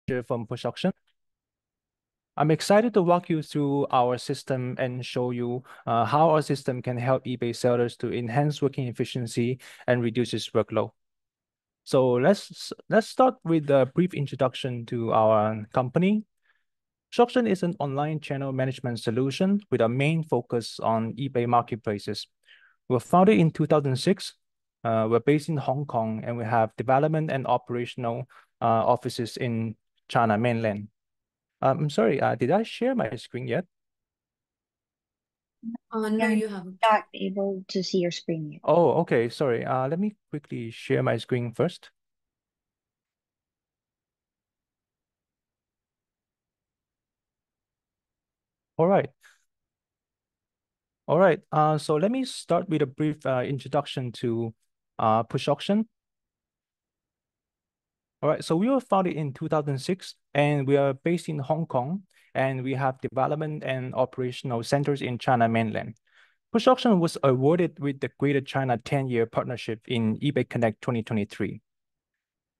here from Push Auction. I'm excited to walk you through our system and show you how our system can help eBay sellers to enhance working efficiency and reduce its workload. So let's start with a brief introduction to our company. Push Auction is an online channel management solution with a main focus on eBay marketplaces. We were founded in 2006. We're based in Hong Kong, and we have development and operational offices in China mainland. I'm sorry, did I share my screen yet? No, You're you haven't. not able to see your screen yet. Oh, okay, sorry. Let me quickly share my screen first. All right. All right. So let me start with a brief introduction to Push Auction. All right. So we were founded in 2006, and we are based in Hong Kong, and we have development and operational centers in China mainland. Push Auction was awarded with the Greater China 10-year partnership in eBay Connect 2023.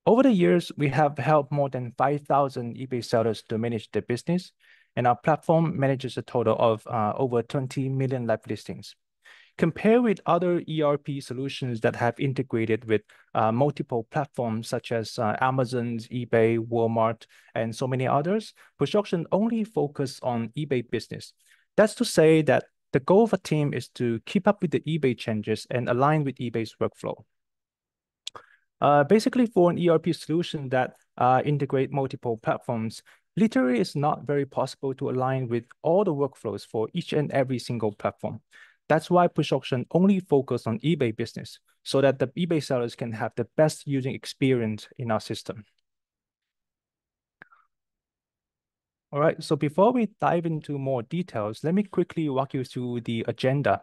Over the years, we have helped more than 5,000 eBay sellers to manage their business, and our platform manages a total of over 20 million live listings. Compare with other ERP solutions that have integrated with multiple platforms such as Amazon's, eBay, Walmart, and so many others, Push Auction only focus on eBay business. That's to say that the goal of a team is to keep up with the eBay changes and align with eBay's workflow. Basically, for an ERP solution that integrate multiple platforms, literally it's not very possible to align with all the workflows for each and every single platform. That's why Push Auction only focus on eBay business so that the eBay sellers can have the best using experience in our system. All right, so before we dive into more details, let me quickly walk you through the agenda.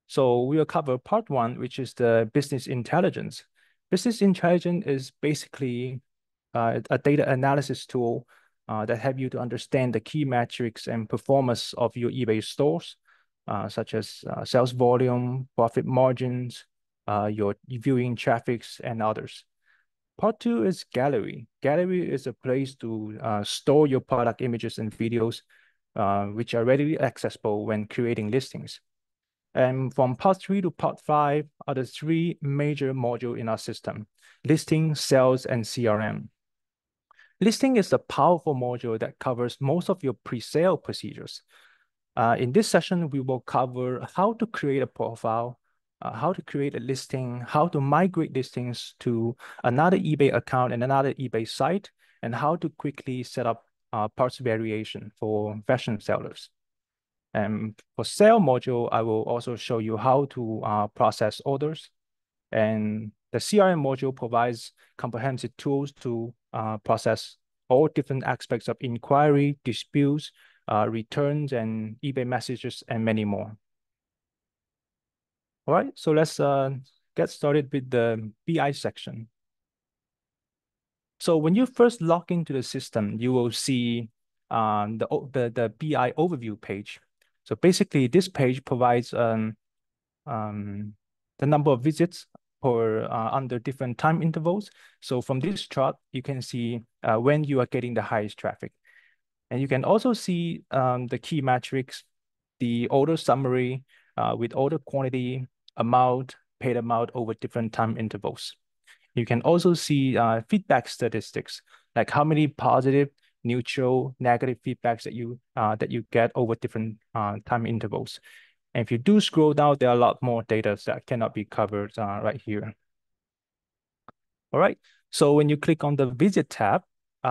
So we will cover part one, which is the business intelligence. Business intelligence is basically a data analysis tool that help you to understand the key metrics and performance of your eBay stores, such as sales volume, profit margins, your viewing traffics, and others. Part two is gallery. Gallery is a place to store your product images and videos, which are readily accessible when creating listings. And from part three to part five are the three major modules in our system: listing, sales, and CRM. Listing is a powerful module that covers most of your pre-sale procedures. In this session, we will cover how to create a profile, how to create a listing, how to migrate listings to another eBay account and another eBay site, and how to quickly set up parts variation for fashion sellers. And for sale module, I will also show you how to process orders. And the CRM module provides comprehensive tools to process all different aspects of inquiry, disputes, returns, and eBay messages, and many more. All right, so let's get started with the BI section. So when you first log into the system, you will see the BI overview page. So basically, this page provides the number of visits per under different time intervals. So from this chart, you can see when you are getting the highest traffic. And you can also see the key metrics, the order summary with order quantity, amount, paid amount over different time intervals. You can also see feedback statistics, like how many positive, neutral, negative feedbacks that you get over different time intervals. And if you do scroll down, there are a lot more data that cannot be covered right here. All right. So when you click on the visit tab,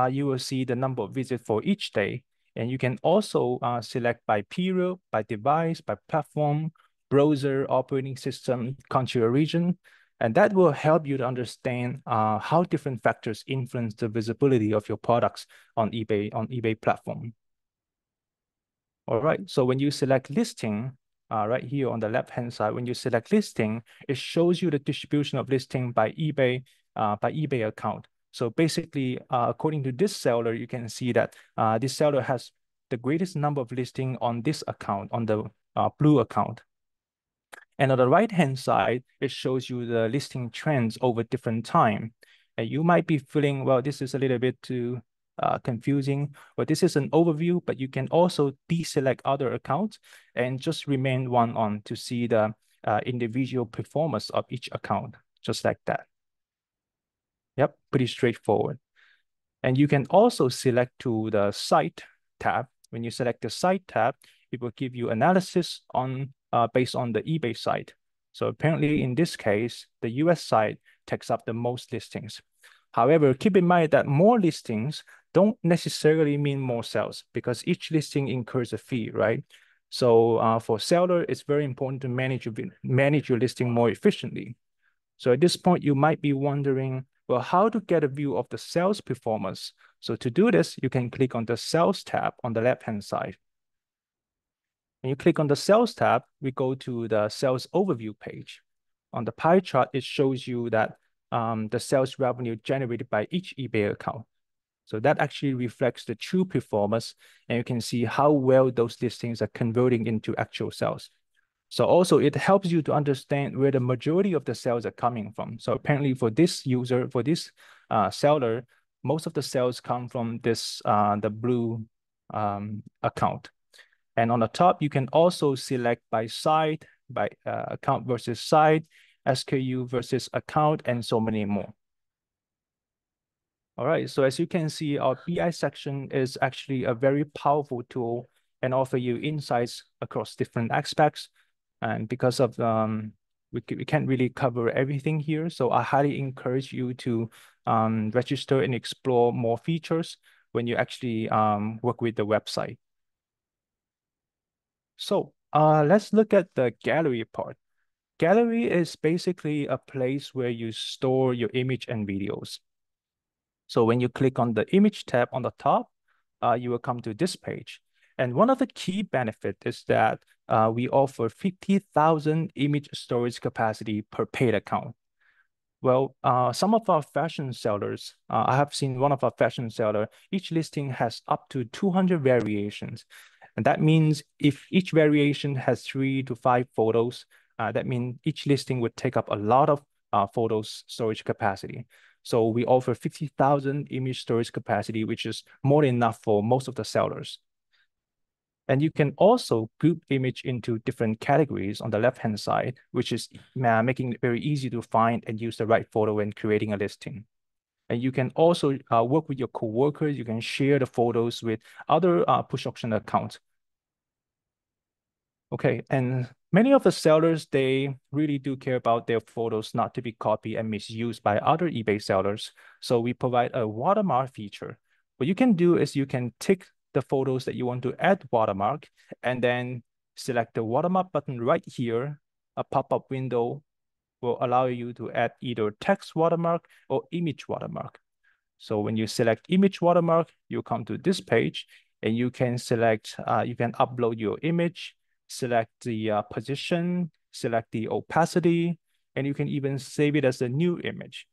you will see the number of visits for each day. And you can also select by period, by device, by platform, browser, operating system, country or region. And that will help you to understand how different factors influence the visibility of your products on eBay platform. All right. So when you select listing, right here on the left-hand side, when you select listing, it shows you the distribution of listing by eBay account. So basically, according to this seller, you can see that this seller has the greatest number of listing on this account, on the blue account. And on the right-hand side, it shows you the listing trends over different time. And you might be feeling, well, this is a little bit too confusing. But this is an overview, but you can also deselect other accounts and just remain one on to see the individual performance of each account, just like that. Yep, pretty straightforward. And you can also select to the site tab. When you select the site tab, it will give you analysis on based on the eBay site. So apparently in this case, the US site takes up the most listings. However, keep in mind that more listings don't necessarily mean more sales because each listing incurs a fee, right? So for seller, it's very important to manage your listing more efficiently. So at this point, you might be wondering, well, how to get a view of the sales performance? So to do this, you can click on the Sales tab on the left-hand side. When you click on the Sales tab, we go to the Sales Overview page. On the pie chart, it shows you that the sales revenue generated by each eBay account. So that actually reflects the true performance, and you can see how well those listings are converting into actual sales. So also it helps you to understand where the majority of the sales are coming from. So apparently for this user, for this seller, most of the sales come from this the blue account. And on the top, you can also select by site, by account versus site, SKU versus account, and so many more. All right, so as you can see, our BI section is actually a very powerful tool and offer you insights across different aspects. And because of we can't really cover everything here, so I highly encourage you to register and explore more features when you actually work with the website. So let's look at the gallery part. Gallery is basically a place where you store your image and videos. So when you click on the image tab on the top, you will come to this page. And one of the key benefits is that we offer 50,000 image storage capacity per paid account. Well, some of our fashion sellers, I have seen one of our fashion seller, each listing has up to 200 variations. And that means if each variation has 3 to 5 photos, that means each listing would take up a lot of photos storage capacity. So we offer 50,000 image storage capacity, which is more than enough for most of the sellers. And you can also group image into different categories on the left-hand side, which is making it very easy to find and use the right photo when creating a listing. And you can also work with your coworkers. You can share the photos with other push auction accounts. Okay, and many of the sellers, they really do care about their photos not to be copied and misused by other eBay sellers. So we provide a watermark feature. What you can do is you can tick the photos that you want to add watermark and then select the watermark button right here. A pop-up window will allow you to add either text watermark or image watermark. So when you select image watermark, you come to this page and you can select, you can upload your image, select the position, select the opacity, and you can even save it as a new image.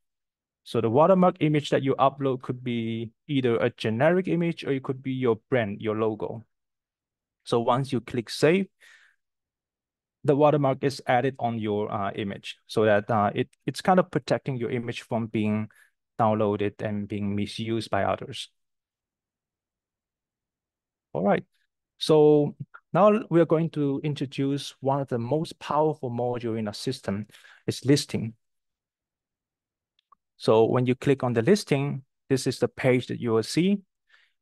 So the watermark image that you upload could be either a generic image or it could be your brand, your logo. So once you click save, the watermark is added on your image so that it's kind of protecting your image from being downloaded and being misused by others. All right. So now we are going to introduce one of the most powerful module in our system, is listing. So when you click on the listing, this is the page that you will see.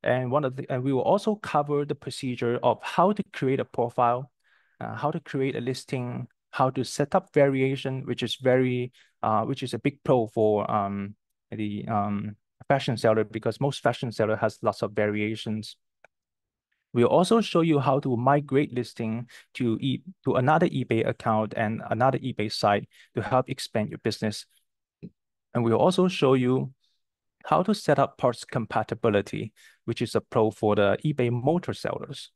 And we will also cover the procedure of how to create a profile, how to create a listing, how to set up variation, which is a big pro for the fashion seller because most fashion seller has lots of variations. We'll also show you how to migrate listing to another eBay account and another eBay site to help expand your business. And we'll also show you how to set up parts compatibility, which is a pro for the eBay motor sellers.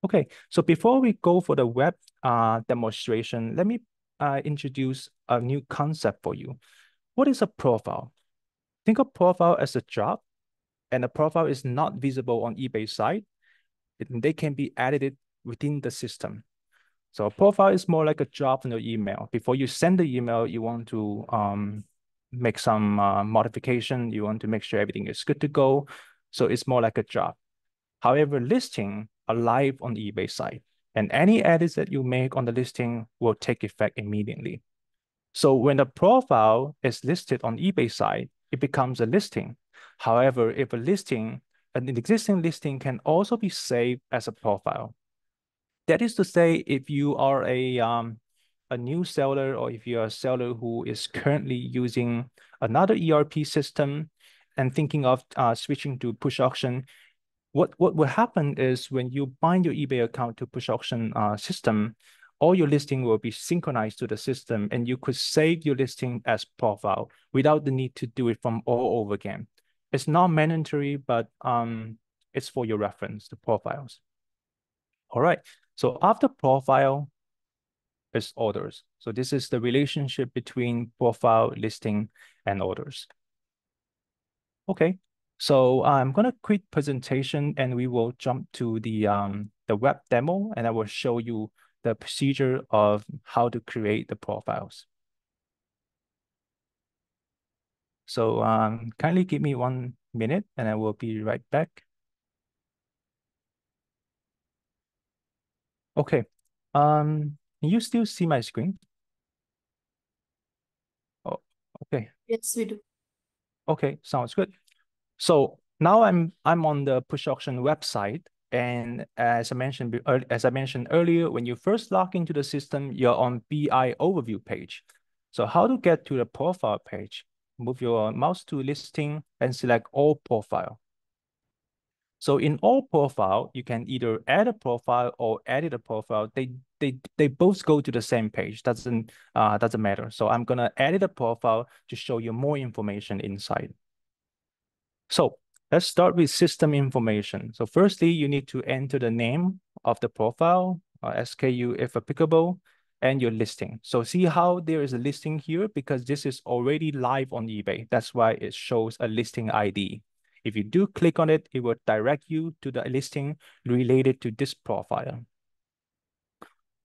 Okay, so before we go for the web demonstration, let me introduce a new concept for you. What is a profile? Think of profile as a job, and a profile is not visible on eBay site. They can be edited within the system. So a profile is more like a job in your email. Before you send the email, you want to make some modification. You want to make sure everything is good to go. So it's more like a job. However, listing are live on the eBay site, and any edits that you make on the listing will take effect immediately. So when a profile is listed on eBay site, it becomes a listing. However, if an existing listing can also be saved as a profile. That is to say, if you are a new seller, or if you're a seller who is currently using another ERP system and thinking of switching to push auction, what will happen is when you bind your eBay account to push auction system, all your listing will be synchronized to the system, and you could save your listing as profile without the need to do it from all over again. It's not mandatory, but it's for your reference, the profiles. All right. So after profile is orders. So this is the relationship between profile, listing, and orders. Okay. So I'm gonna quit presentation and we will jump to the web demo, and I will show you the procedure of how to create the profiles. So kindly give me 1 minute and I will be right back. Okay. Can you still see my screen? Oh, okay. Yes, we do. Okay, sounds good. So now I'm on the Push Auction website, and as I mentioned earlier, when you first log into the system, you're on BI overview page. So how to get to the profile page? Move your mouse to listing and select all profile. So in all profile, you can either add a profile or edit a profile. They both go to the same page. Doesn't matter. So I'm gonna edit a profile to show you more information inside. So let's start with system information. So firstly, you need to enter the name of the profile, SKU if applicable, and your listing. So see how there is a listing here because this is already live on eBay. That's why it shows a listing ID. If you do click on it, it will direct you to the listing related to this profile.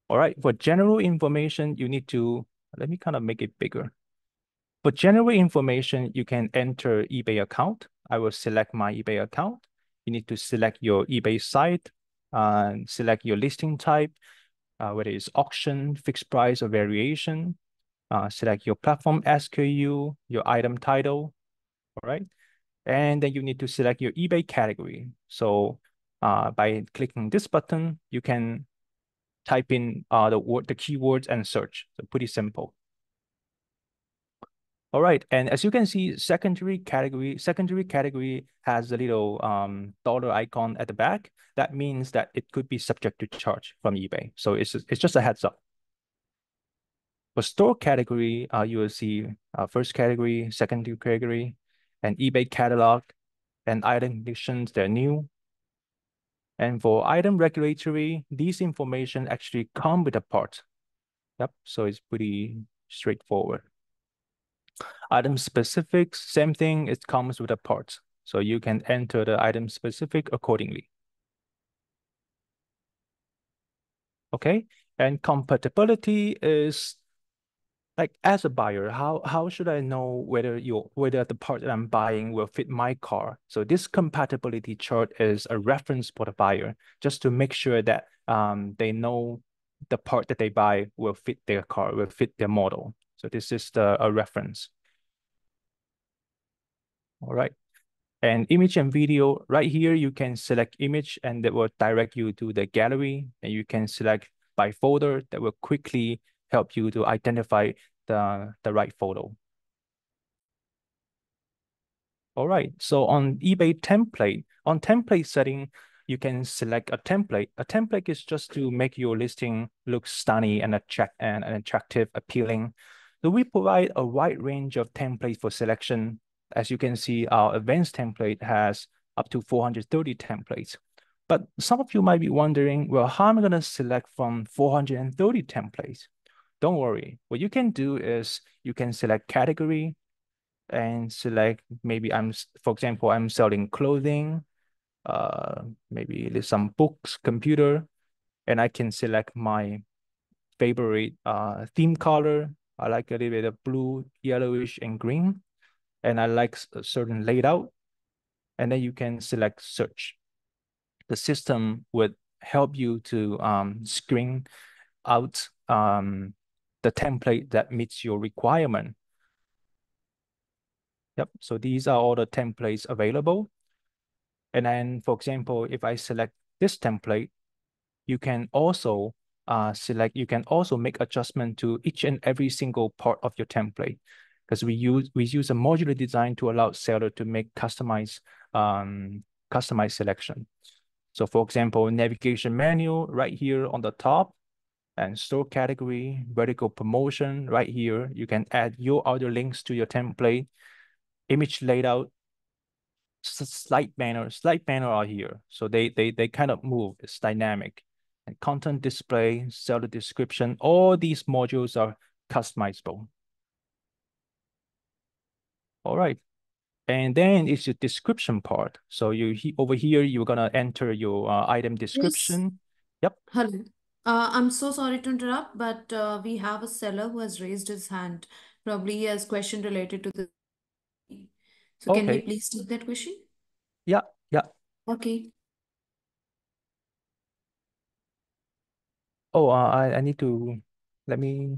All right, for general information, you need to, let me kind of make it bigger. For general information, you can enter eBay account. I will select my eBay account. You need to select your eBay site, select your listing type, whether it's auction, fixed price, or variation. Select your platform SKU, your item title, all right? And then you need to select your eBay category. So by clicking this button, you can type in the keywords and search. So pretty simple. All right, and as you can see, secondary category has a little dollar icon at the back. That means that it could be subject to charge from eBay. So it's just a heads up. For store category, you will see first category, secondary category, and eBay catalog, and item conditions, they're new. And for item regulatory, these information actually come with a part. Yep, so it's pretty straightforward. Item specifics, same thing, it comes with a part. So you can enter the item specific accordingly. Okay, and compatibility is like as a buyer, how should I know whether the part that I'm buying will fit my car? So this compatibility chart is a reference for the buyer, just to make sure that they know the part that they buy will fit their car, will fit their model. So this is a reference. All right. And image and video, right here, you can select image and that will direct you to the gallery, and you can select by folder that will quickly help you to identify the right photo. All right, so on eBay template, on template setting, you can select a template. A template is just to make your listing look stunning and attractive, appealing. So we provide a wide range of templates for selection. As you can see, our advanced template has up to 430 templates. But some of you might be wondering, well, how am I going to select from 430 templates? Don't worry. What you can do is you can select category and select maybe for example, I'm selling clothing, maybe there's some books, computer, and I can select my favorite theme color. I like a little bit of blue, yellowish, and green. And I like a certain layout. And then you can select search. The system would help you to screen out the template that meets your requirement. Yep, so these are all the templates available. And then, for example, if I select this template, you can also you can also make adjustment to each and every single part of your template, because we use a modular design to allow seller to make customized selection. So for example, navigation menu right here on the top, and store category, vertical promotion right here. You can add your other links to your template, image layout, slide banner are here. So they kind of move. It's dynamic. And content display, seller description, all these modules are customizable. All right. And then it's your description part. So over here, you're gonna enter your item Yes. description. Yep. Hello. I'm so sorry to interrupt, but we have a seller who has raised his hand. Probably he has question related to the. So can we Okay. please take that question? Yeah. Yeah. Okay. Oh, I need to let me.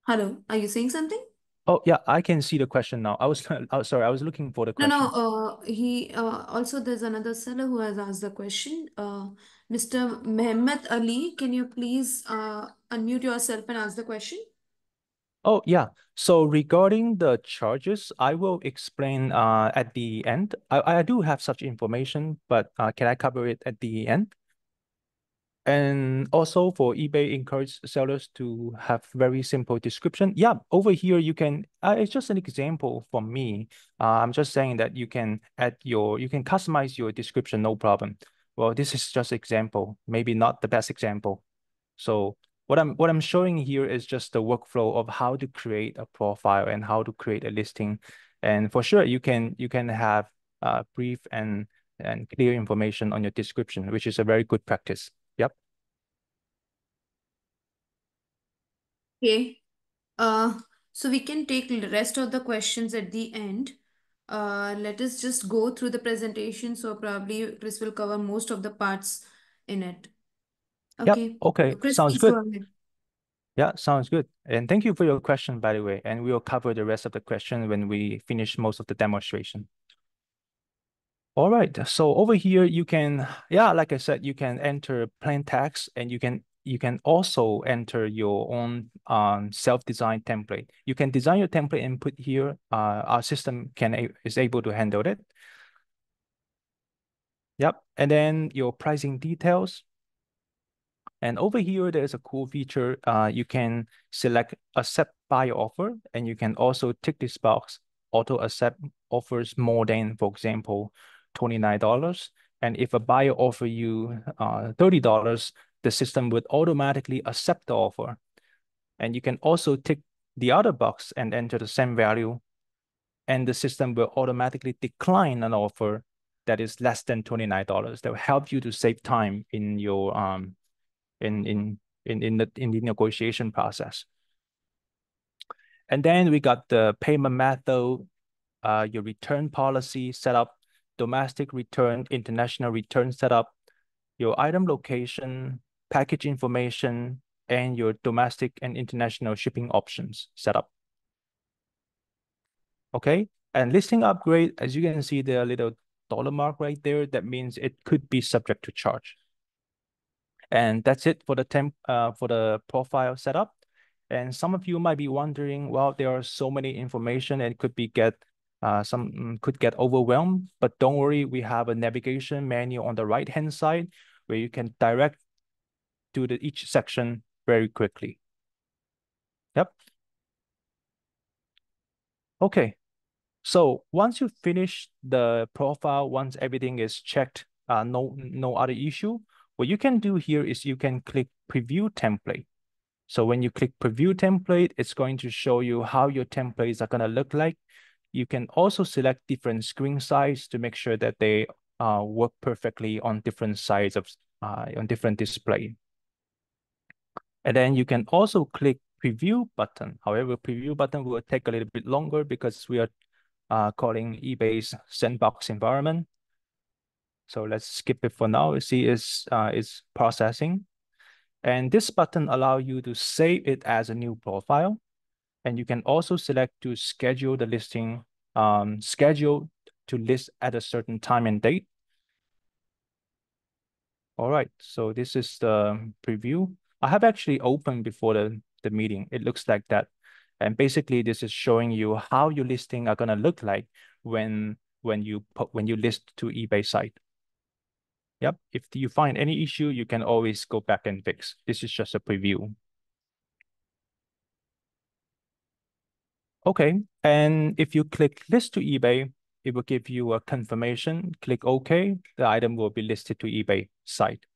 Hello. Are you saying something? Oh, yeah, I can see the question now. I was oh, sorry, I was looking for the No, no. question. He also there's another seller who has asked the question. Mr. Mehmet Ali, can you please unmute yourself and ask the question? Oh, yeah. So regarding the charges, I will explain at the end. I do have such information, but can I cover it at the end? And also for eBay encourage sellers to have very simple description. Yeah, over here you can, it's just an example from me. I'm just saying that you can you can customize your description, no problem. Well, this is just example, maybe not the best example. So what I'm showing here is just the workflow of how to create a profile and how to create a listing. And for sure, you can have brief and clear information on your description, which is a very good practice. Yep. Okay. Uh, so we can take the rest of the questions at the end. Let us just go through the presentation. So probably Chris will cover most of the parts in it. Yep. Okay. Okay. Chris, Sounds please go good. ahead. Yeah, sounds good. And thank you for your question, by the way. And we'll cover the rest of the question when we finish most of the demonstration. All right. So over here, you can, yeah, like I said, you can enter plain text, and you can also enter your own self-designed template. You can design your template and put here. Our system is able to handle it. Yep. And then your pricing details. And over here, there's a cool feature. You can select accept buyer offer, and you can also tick this box, auto accept offers more than, for example, $29. And if a buyer offer you $30, the system would automatically accept the offer. And you can also tick the other box and enter the same value, and the system will automatically decline an offer that is less than $29. That will help you to save time in your in the negotiation process. And then we got the payment method, your return policy setup, domestic return, international return setup, your item location, package information, and your domestic and international shipping options setup. Okay, and listing upgrade, as you can see, the little dollar mark right there, that means it could be subject to charge. And that's it for the profile setup. And some of you might be wondering, well, there are so many information and could get overwhelmed, but don't worry, we have a navigation menu on the right-hand side where you can direct to each section very quickly. Yep. Okay. So once you finish the profile, once everything is checked, no other issue, what you can do here is you can click preview template. So when you click preview template, it's going to show you how your templates are going to look like. You can also select different screen size to make sure that they work perfectly on different sides on different display. And then you can also click preview button. However, preview button will take a little bit longer because we are calling eBay's sandbox environment. So let's skip it for now. You see it's processing. And this button allows you to save it as a new profile. And you can also select to schedule the listing, schedule to list at a certain time and date. All right, so this is the preview. I have actually opened before the meeting. It looks like that. And basically this is showing you how your listing are gonna look like when you list to eBay site. Yep, if you find any issue, you can always go back and fix. This is just a preview. Okay, and if you click list to eBay, it will give you a confirmation. Click OK, the item will be listed to eBay site.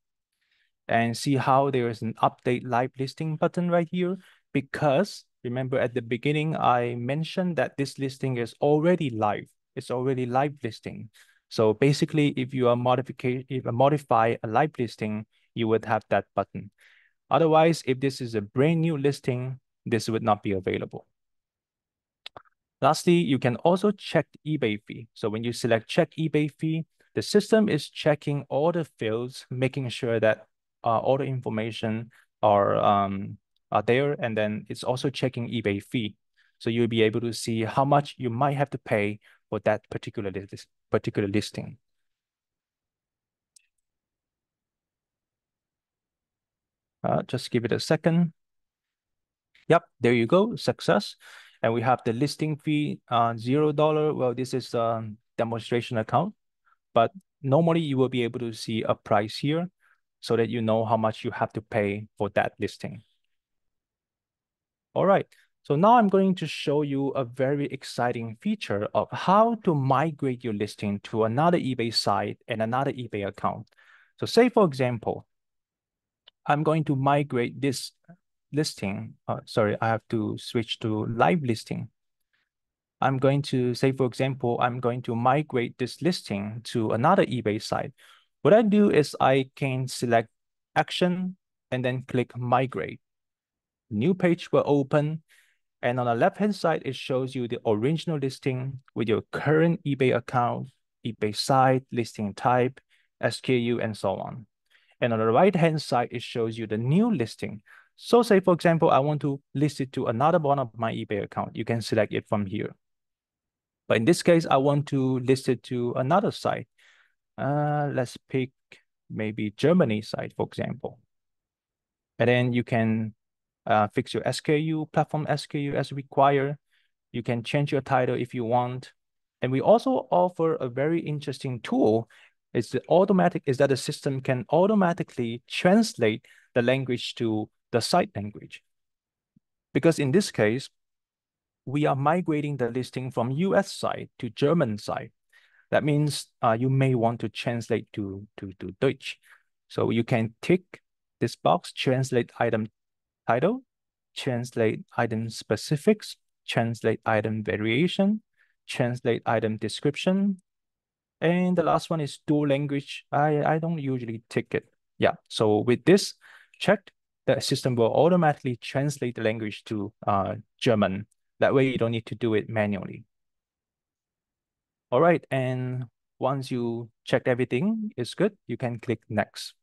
And see how there is an update live listing button right here, because remember at the beginning, I mentioned that this listing is already live. It's already live listing. So basically, if you modify a live listing, you would have that button. Otherwise, if this is a brand new listing, this would not be available. Lastly, you can also check the eBay fee. So when you select check eBay fee, the system is checking all the fields, making sure that all the information are there, and then it's also checking eBay fee. So you'll be able to see how much you might have to pay for that particular listing. Just give it a second. Yep, there you go, success. And we have the listing fee, $0. Well, this is a demonstration account, but normally you will be able to see a price here so that you know how much you have to pay for that listing. All right, so now I'm going to show you a very exciting feature of how to migrate your listing to another eBay site and another eBay account. So say, for example, I'm going to migrate this listing. Sorry, I have to switch to live listing. I'm going to say, for example, I'm going to migrate this listing to another eBay site. What I do is I can select action and then click migrate. New page will open. And on the left-hand side, it shows you the original listing with your current eBay account, eBay site, listing type, SKU, and so on. And on the right-hand side, it shows you the new listing. So say, for example, I want to list it to another one of my eBay account. You can select it from here. But in this case, I want to list it to another site. Let's pick maybe Germany site, for example. And then you can fix your SKU, platform SKU as required. You can change your title if you want. And we also offer a very interesting tool. Is that the system can automatically translate the language to the site language. Because in this case, we are migrating the listing from US site to German site. That means you may want to translate to Deutsch. So you can tick this box, translate item title, translate item specifics, translate item variation, translate item description. And the last one is dual language. I don't usually tick it. Yeah, so with this checked, the system will automatically translate the language to German. That way you don't need to do it manually. All right, and once you check everything is good, you can click next.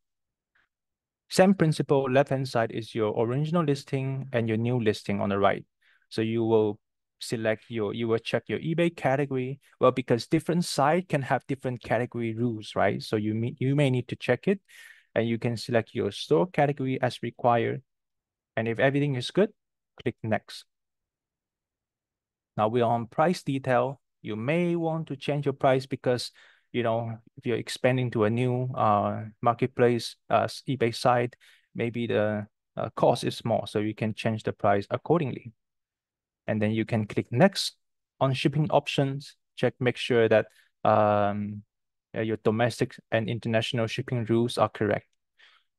Same principle, left-hand side is your original listing and your new listing on the right. So you will you will check your eBay category. Well, because different site can have different category rules, right? So you may need to check it, and you can select your store category as required. And if everything is good, click next. Now we're on price detail. You may want to change your price because, you know, if you're expanding to a new marketplace, eBay site, maybe the cost is small, so you can change the price accordingly. And then you can click next. On shipping options, make sure that your domestic and international shipping rules are correct.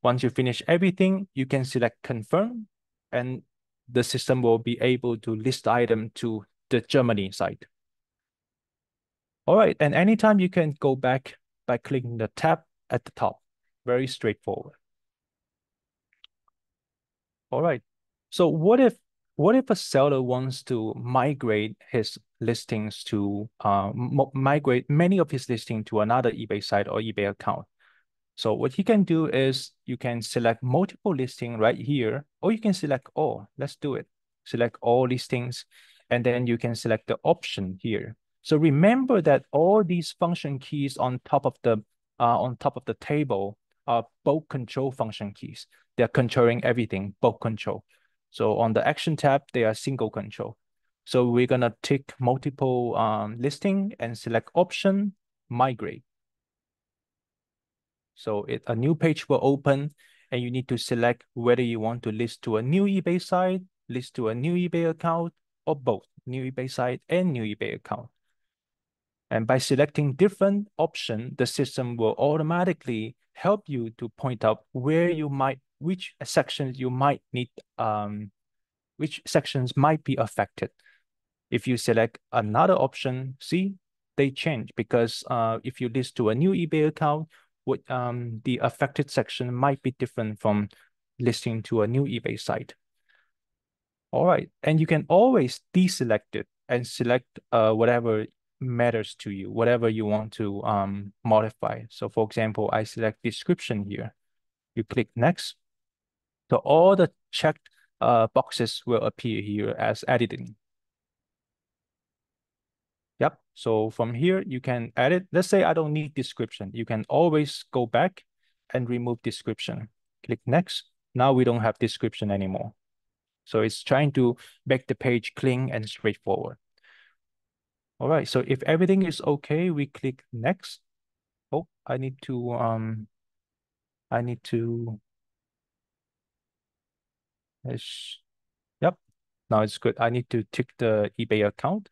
Once you finish everything, you can select confirm, and the system will be able to list the item to the Germany site. All right, and anytime you can go back by clicking the tab at the top. Very straightforward. All right. So what if a seller wants to migrate his listings to migrate many of his listing to another eBay site or eBay account? So what you can do is you can select multiple listing right here, or you can select all. Let's do it. Select all listings, and then you can select the option here. So remember that all these function keys on top of the table are bulk control function keys. They're controlling everything, bulk control. So on the action tab, they are single control. So we're gonna tick multiple listing and select option, migrate. So a new page will open and you need to select whether you want to list to a new eBay site, list to a new eBay account, or both new eBay site and new eBay account. And by selecting different option, the system will automatically help you to point out which sections you might need, which sections might be affected. If you select another option, see, they change because if you list to a new eBay account, the affected section might be different from listing to a new eBay site. All right, and you can always deselect it and select whatever matters to you, whatever you want to modify. So for example, I select description here. You click next. So all the checked boxes will appear here as editing. Yep. So from here, you can edit. Let's say I don't need description. You can always go back and remove description. Click next. Now we don't have description anymore. So it's trying to make the page clean and straightforward. All right. So if everything is okay, we click next. Oh, I need to yep. Now it's good. I need to tick the eBay account.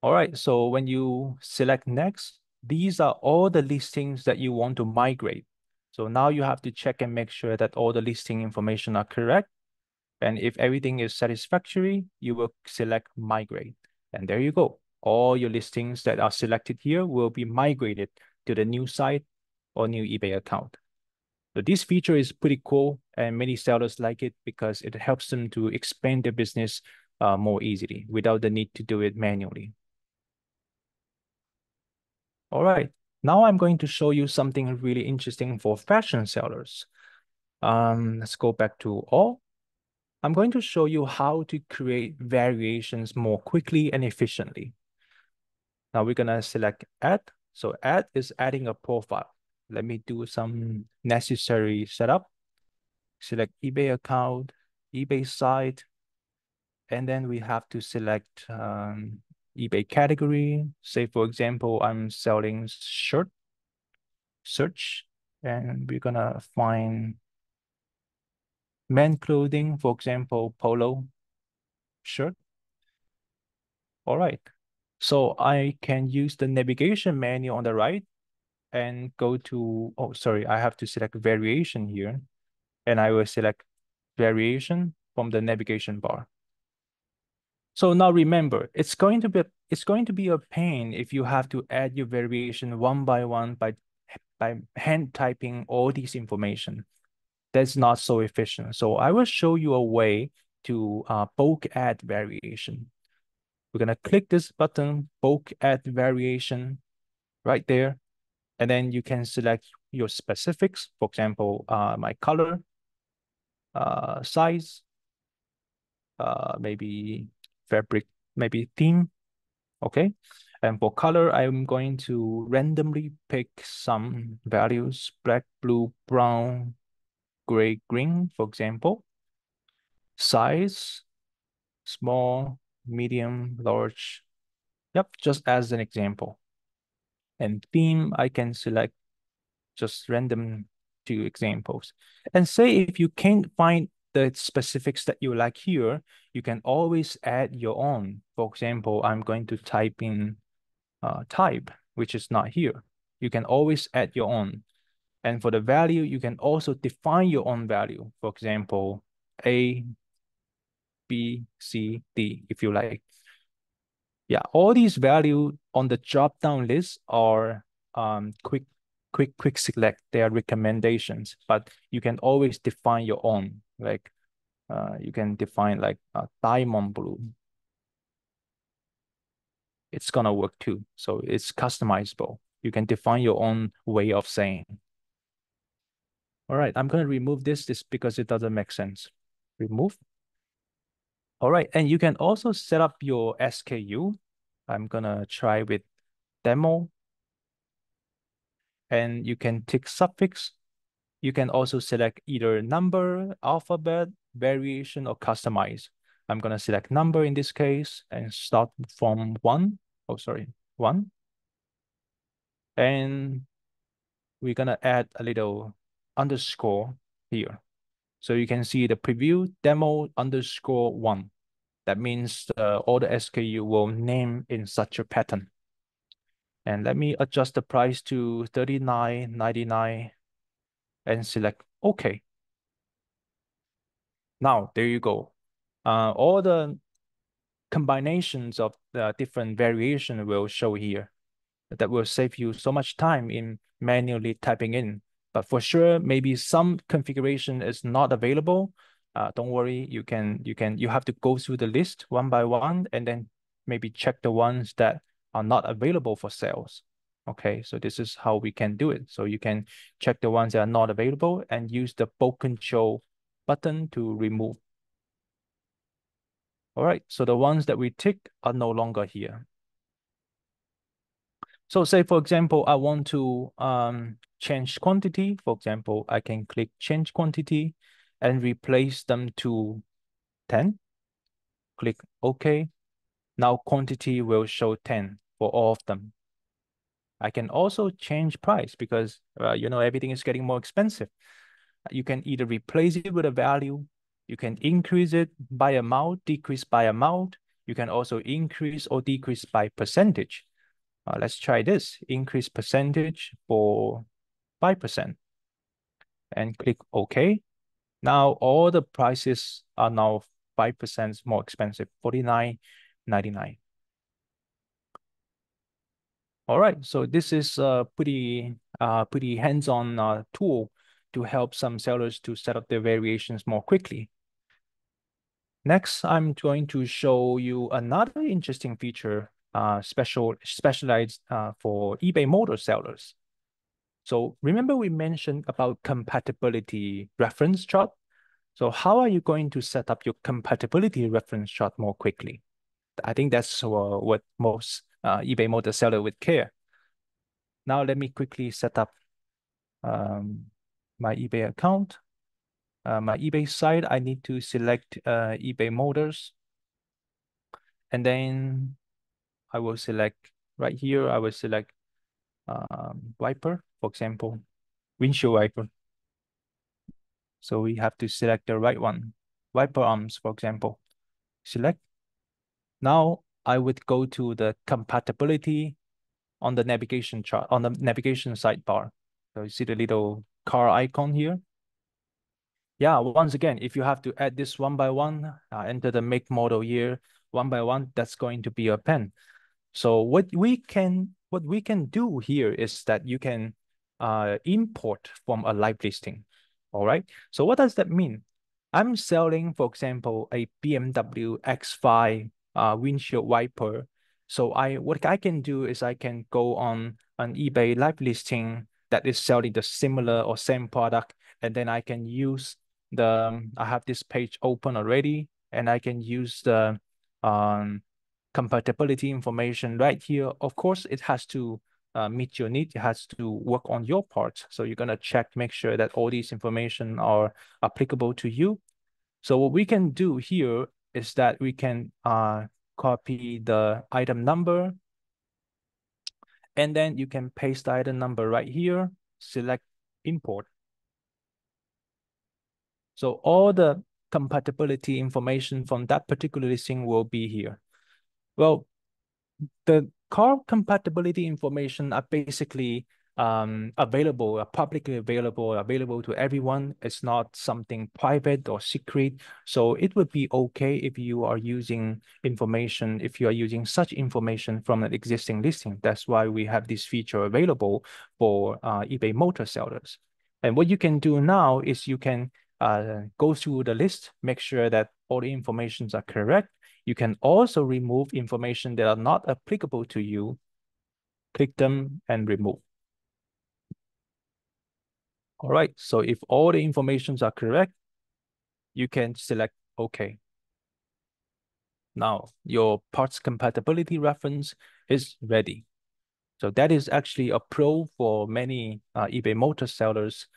All right, so when you select next, these are all the listings that you want to migrate. So now you have to check and make sure that all the listing information are correct. And if everything is satisfactory, you will select migrate. And there you go. All your listings that are selected here will be migrated to the new site or new eBay account. So this feature is pretty cool and many sellers like it because it helps them to expand their business more easily without the need to do it manually. All right, now I'm going to show you something really interesting for fashion sellers. Let's go back to all. I'm going to show you how to create variations more quickly and efficiently. Now we're gonna select add. So add is adding a profile. Let me do some necessary setup. Select eBay account, eBay site, and then we have to select eBay category. Say for example, I'm selling shirt. Search, and we're gonna find men clothing, for example, polo shirt. All right. So I can use the navigation menu on the right and go to, oh, sorry, I have to select variation here. And I will select variation from the navigation bar. So now remember, it's going to be a pain if you have to add your variation one by one by hand typing all these information. That's not so efficient. So I will show you a way to bulk add variation. We're gonna click this button, bulk add variation, right there. And then you can select your specifics, for example, my color, size, maybe fabric, maybe theme, okay? And for color, I'm going to randomly pick some values, black, blue, brown, gray, green, for example. Size, small, medium, large. Yep, just as an example. And theme, I can select just random 2 examples. And say if you can't find the specifics that you like here, you can always add your own. For example, I'm going to type in type, which is not here. You can always add your own. And for the value, you can also define your own value. For example, A, B, C, D, if you like. Yeah, all these values on the drop-down list are quick quick select their recommendations, but you can always define your own. Like you can define like diamond blue. It's gonna work too. So it's customizable. You can define your own way of saying. All right, I'm gonna remove this because it doesn't make sense. Remove. All right, and you can also set up your SKU. I'm gonna try with demo. And you can tick suffix. You can also select either number, alphabet, variation, or customize. I'm gonna select number in this case and start from 1. Oh, sorry, 1. And we're gonna add a little underscore here. So you can see the preview demo underscore 1. That means all the SKU will name in such a pattern. And let me adjust the price to $39.99 and select OK. Now, there you go. All the combinations of the different variation will show here. That will save you so much time in manually typing in. But for sure, maybe some configuration is not available. Don't worry, you have to go through the list one by one and then maybe check the ones that are not available for sales. Okay, so this is how we can do it. So you can check the ones that are not available and use the bulk control button to remove. All right, so the ones that we tick are no longer here. So say, for example, I want to change quantity. For example, I can click change quantity and replace them to 10. Click OK. Now quantity will show 10 for all of them. I can also change price because, everything is getting more expensive. You can either replace it with a value. You can increase it by amount, decrease by amount. You can also increase or decrease by percentage. Let's try this. Increase percentage for 5% and click OK. Now all the prices are now 5% more expensive, $49.99. All right, so this is a pretty hands-on tool to help some sellers to set up their variations more quickly. Next, I'm going to show you another interesting feature specialized for eBay Motor sellers. So remember we mentioned about compatibility reference chart. So how are you going to set up your compatibility reference chart more quickly? I think that's what most eBay Motor seller would care. Now let me quickly set up my eBay account. My eBay site, I need to select eBay Motors. And then I will select right here, I will select wiper, for example, windshield wiper. So we have to select the right one. Wiper arms, for example. Select. Now I would go to the compatibility on the navigation chart, on the navigation sidebar. So you see the little car icon here. Yeah, once again, if you have to add this one by one, enter the make, model, year, one by one, that's going to be a pen. So what we can do here is that you can import from a live listing. All right. So what does that mean? I'm selling, for example, a BMW X5 windshield wiper. So what I can do is I can go on an eBay live listing that is selling the similar or same product, and then I can use I have this page open already, and I can use the compatibility information right here. Of course, it has to meet your need. It has to work on your part. So you're gonna check, make sure that all these information are applicable to you. So what we can do here is that we can copy the item number, and then you can paste the item number right here, select import. So all the compatibility information from that particular listing will be here. Well, the car compatibility information are basically available, publicly available to everyone. It's not something private or secret. So it would be okay if you are using information, if you are using such information from an existing listing. That's why we have this feature available for eBay Motor sellers. And what you can do now is you can go through the list, make sure that all the informations are correct. You can also remove information that are not applicable to you. Click them and remove. All right, so if all the informations are correct, you can select OK. Now, your parts compatibility reference is ready. So that is actually a pro for many eBay Motor sellers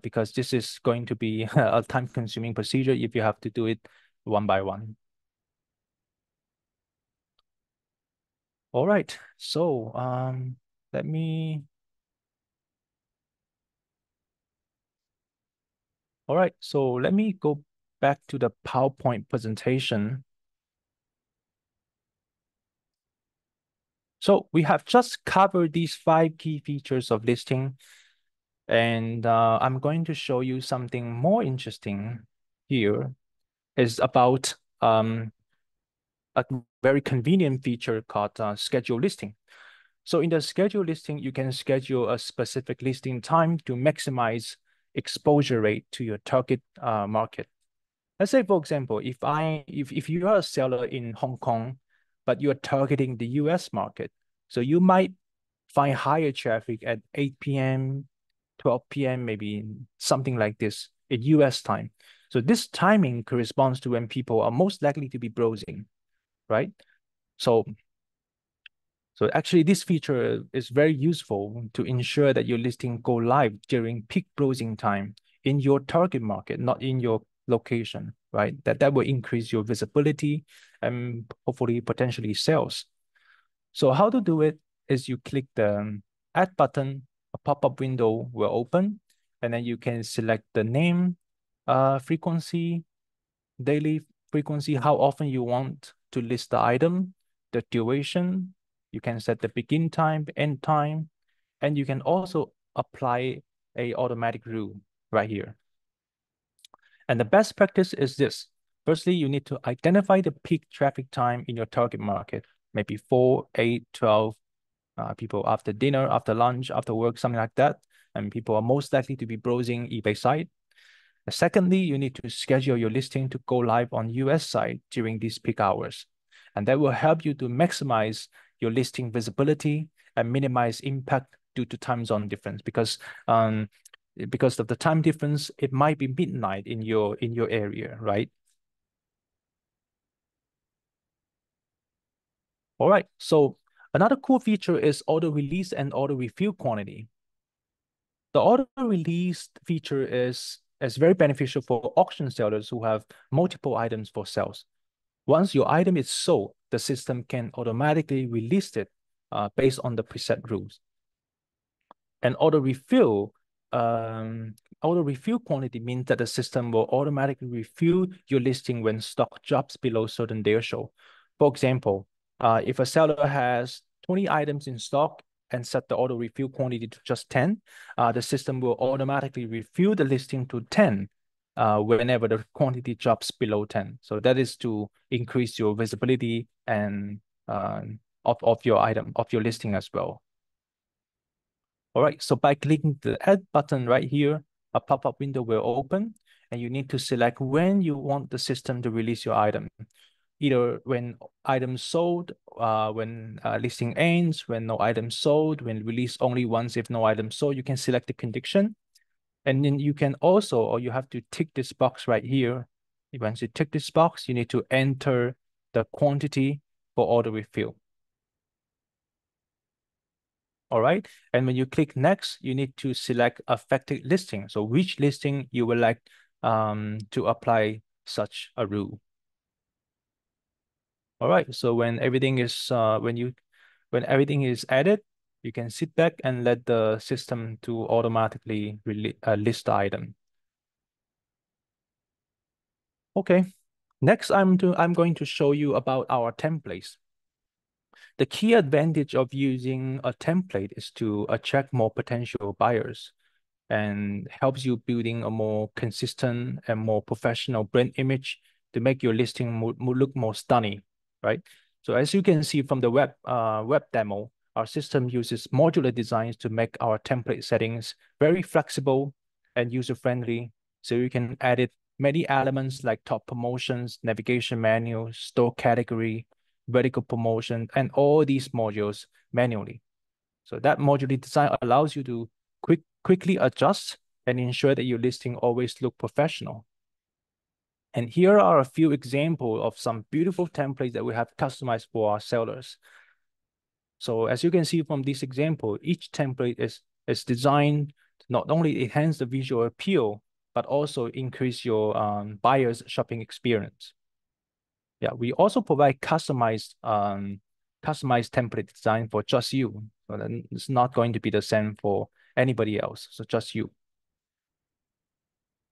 because this is going to be a time-consuming procedure if you have to do it one by one. All right, so let me. All right, so let me go back to the PowerPoint presentation. So we have just covered these 5 key features of listing, and I'm going to show you something more interesting here. Is about a very convenient feature called schedule listing. So in the schedule listing, you can schedule a specific listing time to maximize exposure rate to your target market. Let's say, for example, if you are a seller in Hong Kong, but you're targeting the US market, so you might find higher traffic at 8 p.m., 12 p.m., maybe something like this in US time. So this timing corresponds to when people are most likely to be browsing, right? So actually this feature is very useful to ensure that your listing go live during peak browsing time in your target market, not in your location, right? That will increase your visibility and hopefully potentially sales. So how to do it is you click the add button, a pop-up window will open, and then you can select the name, frequency, daily frequency, how often you want to list the item, the duration. You can set the begin time, end time, and you can also apply a automatic rule right here. And the best practice is this. Firstly, you need to identify the peak traffic time in your target market, maybe 4, 8, 12 people after dinner, after lunch, after work, something like that. And people are most likely to be browsing eBay site. Secondly, you need to schedule your listing to go live on US site during these peak hours. And that will help you to maximize your listing visibility and minimize impact due to time zone difference because of the time difference, it might be midnight in your area, right? All right, so another cool feature is auto release and auto refill quantity. The auto release feature is very beneficial for auction sellers who have multiple items for sales. Once your item is sold, the system can automatically release it based on the preset rules. And auto refill quantity means that the system will automatically refill your listing when stock drops below certain threshold. For example, if a seller has 20 items in stock and set the auto refill quantity to just 10, the system will automatically refill the listing to 10 whenever the quantity drops below 10. So that is to increase your visibility and of your listing as well. All right, so by clicking the add button right here, a pop-up window will open and you need to select when you want the system to release your item. Either when item sold, when listing ends, when no item sold, when release only once if no item sold, you can select the condition. And then you can also, or you have to tick this box right here. Once you tick this box, you need to enter the quantity for auto refill. All right. And when you click next, you need to select affected listing. So which listing you would like to apply such a rule. All right. So when everything is when everything is added, you can sit back and let the system to automatically list the item. Okay. Next, I'm going to show you about our templates. The key advantage of using a template is to attract more potential buyers and helps you building a more consistent and more professional brand image to make your listing look more stunning, right? So as you can see from the web demo, our system uses modular designs to make our template settings very flexible and user-friendly. So you can edit many elements like top promotions, navigation menu, store category, vertical promotion, and all these modules manually. So that modular design allows you to quickly adjust and ensure that your listing always look professional. And here are a few examples of some beautiful templates that we have customized for our sellers. So as you can see from this example, each template is designed to not only enhance the visual appeal, but also increase your buyer's shopping experience. Yeah, we also provide customized template design for just you. So then it's not going to be the same for anybody else. So just you.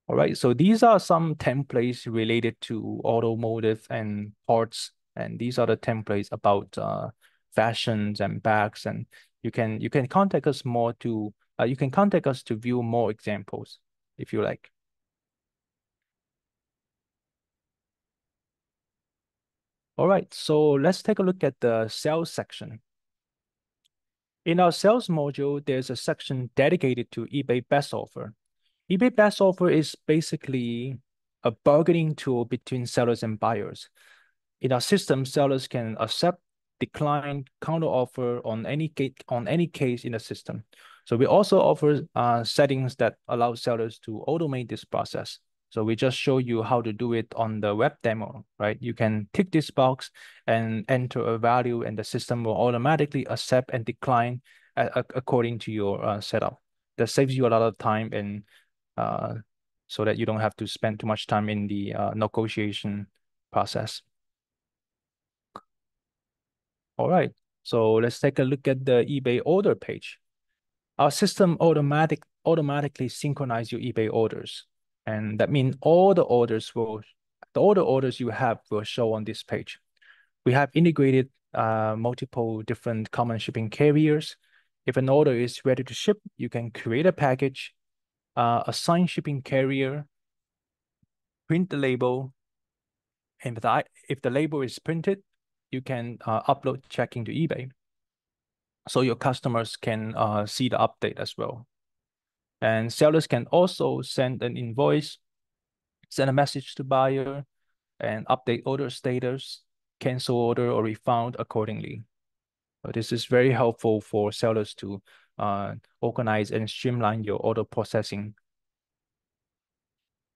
All right, so these are some templates related to automotive and parts, and these are the templates about fashions and bags. And you can contact us more to you can contact us to view more examples if you like. All right, so let's take a look at the sales section. In our sales module, there's a section dedicated to eBay Best Offer. eBay Best Offer is basically a bargaining tool between sellers and buyers. In our system, sellers can accept, decline, counter offer on any case in the system. So we also offer settings that allow sellers to automate this process. So we just show you how to do it on the web demo, right? You can tick this box and enter a value, and the system will automatically accept and decline according to your setup. That saves you a lot of time and so that you don't have to spend too much time in the negotiation process. All right, so let's take a look at the eBay order page. Our system automatically synchronize your eBay orders, and that means all the orders you have will show on this page. We have integrated multiple different common shipping carriers. If an order is ready to ship, you can create a package, assign shipping carrier, print the label, and if the label is printed, you can upload tracking to eBay, so your customers can see the update as well. And sellers can also send an invoice, send a message to buyer, and update order status, cancel order, or refund accordingly. So this is very helpful for sellers to organize and streamline your order processing.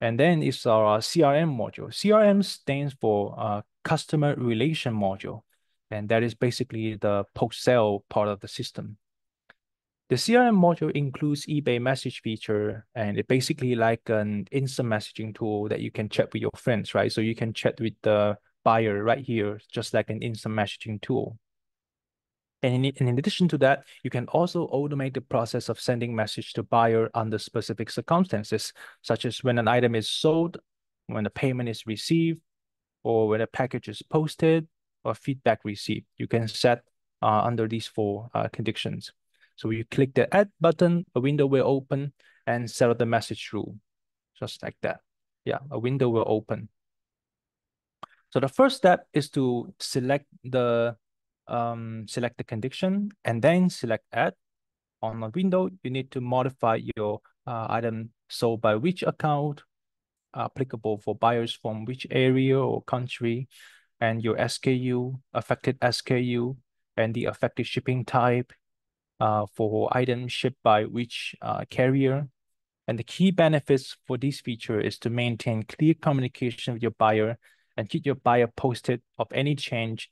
And then it's our CRM module. CRM stands for Customer Relation Module, and that is basically the post-sale part of the system. The CRM module includes eBay message feature, and it basically like an instant messaging tool that you can chat with your friends, right? So you can chat with the buyer right here, just like an instant messaging tool. And in addition to that, you can also automate the process of sending message to buyer under specific circumstances, such as when an item is sold, when a payment is received, or when a package is posted, or feedback received. You can set under these four conditions. So you click the add button, a window will open and set up the message rule, just like that. Yeah, a window will open. So the first step is to select the condition and then select add. On a window, you need to modify your item sold by which account, applicable for buyers from which area or country, and your SKU, affected SKU, and the affected shipping type for items shipped by which carrier. And the key benefits for this feature is to maintain clear communication with your buyer and keep your buyer posted of any change,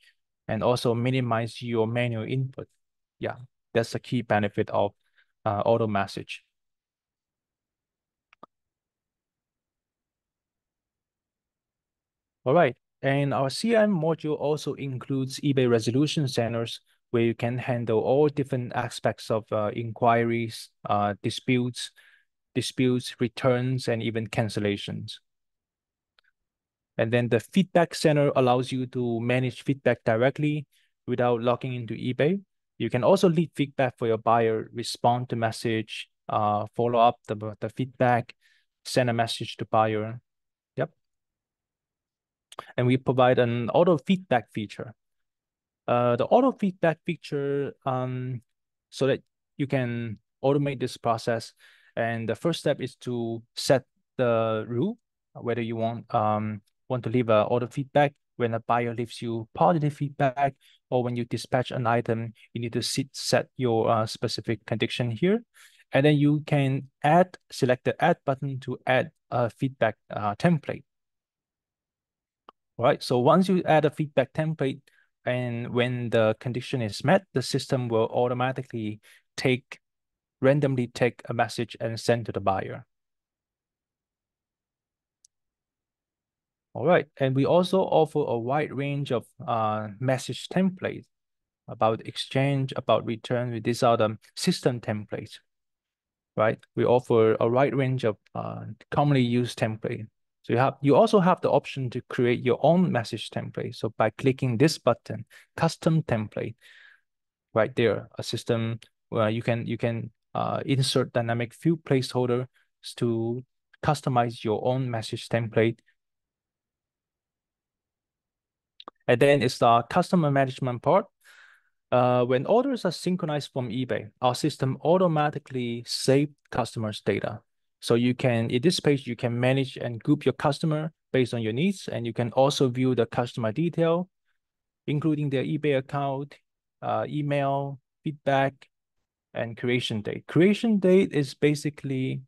and also minimize your manual input. Yeah, that's a key benefit of auto message. All right, and our CRM module also includes eBay Resolution Centers, where you can handle all different aspects of inquiries, disputes, returns, and even cancellations. And then the feedback center allows you to manage feedback directly, without logging into eBay. You can also leave feedback for your buyer, respond to message, follow up the feedback, send a message to buyer. Yep. And we provide an auto feedback feature. The auto feedback feature, so that you can automate this process. And the first step is to set the rule, whether you want to leave a auto feedback when a buyer leaves you positive feedback, or when you dispatch an item, you need to set your specific condition here. And then you can select the add button to add a feedback template. Right. So once you add a feedback template, and when the condition is met, the system will automatically randomly take a message and send to the buyer. All right. And we also offer a wide range of message templates about exchange, about return. These are the system templates, right? We offer a wide range of commonly used templates. So you also have the option to create your own message template. So by clicking this button, custom template, right there, a system where you can insert dynamic field placeholder to customize your own message template. And then it's the customer management part. When orders are synchronized from eBay, our system automatically saves customers' data. So in this page, you can manage and group your customer based on your needs, and you can also view the customer detail, including their eBay account, email, feedback, and creation date. Creation date is basically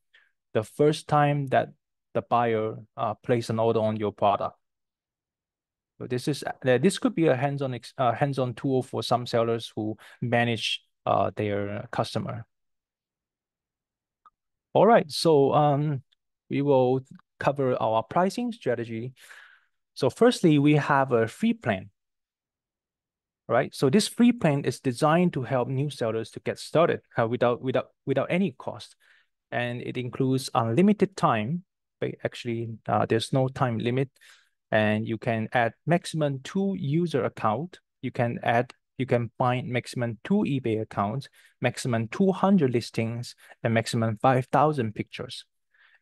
the first time that the buyer place an order on your product. So this could be a hands-on tool for some sellers who manage their customer. All right, so we will cover our pricing strategy. So firstly, we have a free plan. Right, so this free plan is designed to help new sellers to get started without any cost, and it includes unlimited time. But actually, there's no time limit. And you can add maximum 2 user account. You can find maximum 2 eBay accounts, maximum 200 listings, and maximum 5,000 pictures.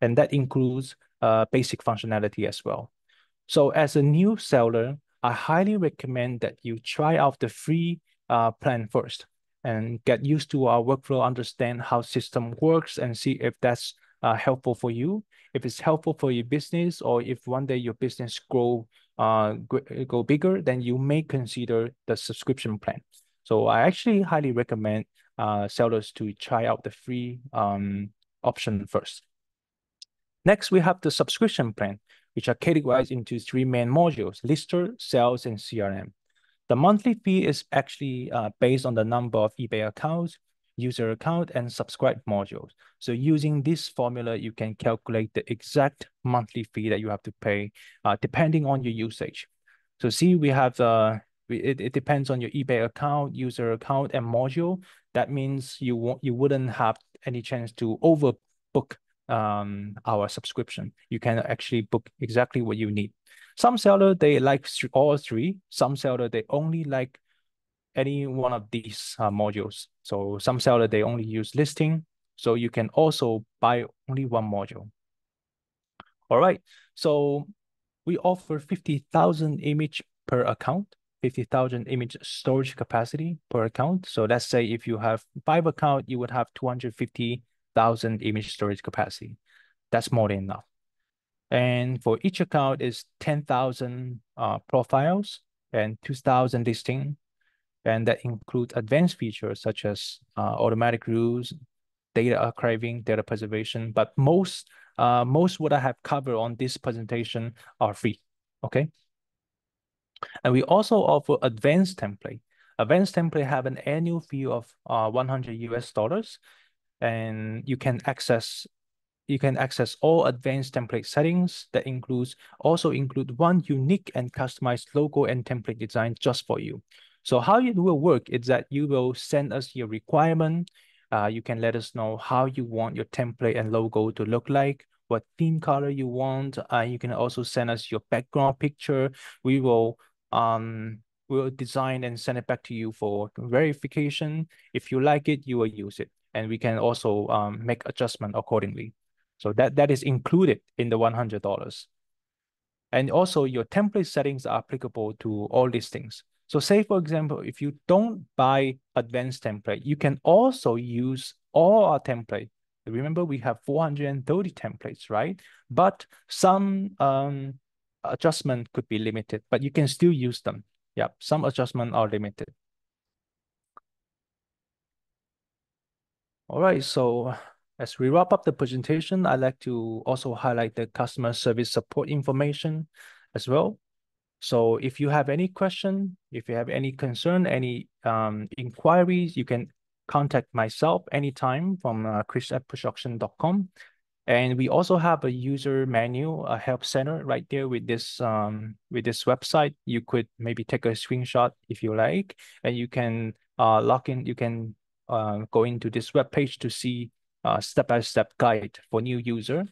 And that includes basic functionality as well. So as a new seller, I highly recommend that you try out the free plan first and get used to our workflow, understand how system works, and see if that's helpful for you. If it's helpful for your business, or if one day your business go bigger, then you may consider the subscription plan. So I actually highly recommend sellers to try out the free option first. Next, we have the subscription plan, which are categorized into 3 main modules: Lister, Sales, and CRM. The monthly fee is actually based on the number of eBay accounts, user account, and subscribe modules. So using this formula, you can calculate the exact monthly fee that you have to pay depending on your usage. So see, we have it depends on your eBay account, user account, and module. That means you wouldn't have any chance to overbook our subscription. You can actually book exactly what you need. Some seller, they like all 3. Some seller, they only like any one of these modules. So some seller, they only use listing. So you can also buy only one module. All right. So we offer 50,000 image per account, 50,000 image storage capacity per account. So let's say if you have 5 accounts, you would have 250,000 image storage capacity. That's more than enough. And for each account is 10,000 profiles and 2,000 listing. And that includes advanced features such as automatic rules, data archiving, data preservation. But most what I have covered on this presentation are free. Okay. And we also offer advanced template. Advanced template have an annual fee of $100, and you can access all advanced template settings that also include one unique and customized logo and template design just for you. So how it will work is that you will send us your requirement. You can let us know how you want your template and logo to look like, what theme color you want. You can also send us your background picture. We will we'll design and send it back to you for verification. If you like it, you will use it. And we can also make adjustment accordingly. So that is included in the $100. And also your template settings are applicable to all these things. So say, for example, if you don't buy advanced template, you can also use all our template. Remember, we have 430 templates, right? But some adjustment could be limited, but you can still use them. Yeah, some adjustment are limited. All right, so as we wrap up the presentation, I'd like to also highlight the customer service support information as well. So if you have any question, if you have any concern, any inquiries, you can contact myself anytime from chris@production.com. And we also have a user manual, a help center right there with this website. You could maybe take a screenshot if you like, and you can log in. You can go into this web page to see step-by-step guide for new user.